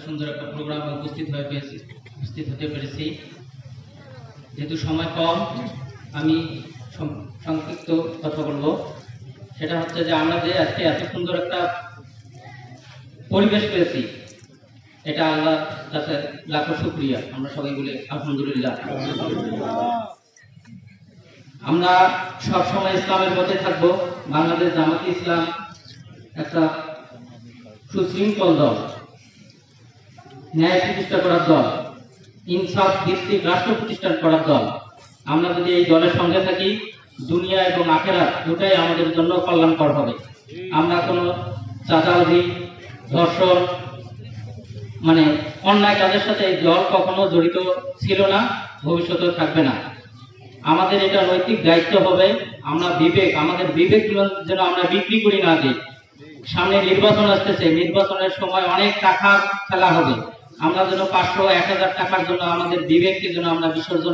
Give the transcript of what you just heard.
সুন্দর একটা প্রোগ্রামে উপস্থিত হতে পেরেছি। যেহেতু সময় কম, আমি সংক্ষিপ্ত কথা বলবো। সেটা হচ্ছে যে আমরা যে আজকে এত সুন্দর একটা পরিবেশ পেয়েছি, এটা আল্লাহর কাছে লাখো শুকরিয়া। আমরা সবাই বলি আলহামদুলিল্লাহ। আমরা সবসময় ইসলামের পথে থাকবো। বাংলাদেশ জামাতে ইসলাম একটা সুশৃঙ্খল দল, ন্যায় প্রতিষ্ঠা করার দল, ইনসাফ ভিত্তিক রাষ্ট্র প্রতিষ্ঠা করার দল। আমরা যদি এই দলের সঙ্গে থাকি, দুনিয়া এবং আখেরাত দুটাই আমাদের জন্য কল্যাণকর হবে। আমরা কোনো চাঁদাবাজি, ধর্ষণ, অন্যায় কাজের সাথে এই দল কখনো জড়িত ছিল না, ভবিষ্যতেও থাকবে না। আমাদের এটা নৈতিক দায়িত্ব হবে, আমাদের বিবেক যেন আমরা বিক্রি করি না দিই। সামনে নির্বাচন আসতেছে, নির্বাচনের সময় অনেক টাকা খেলা হবে। আমরা যেন 500-1000 টাকার জন্য আমাদের বিবেককে যেন আমরা বিসর্জন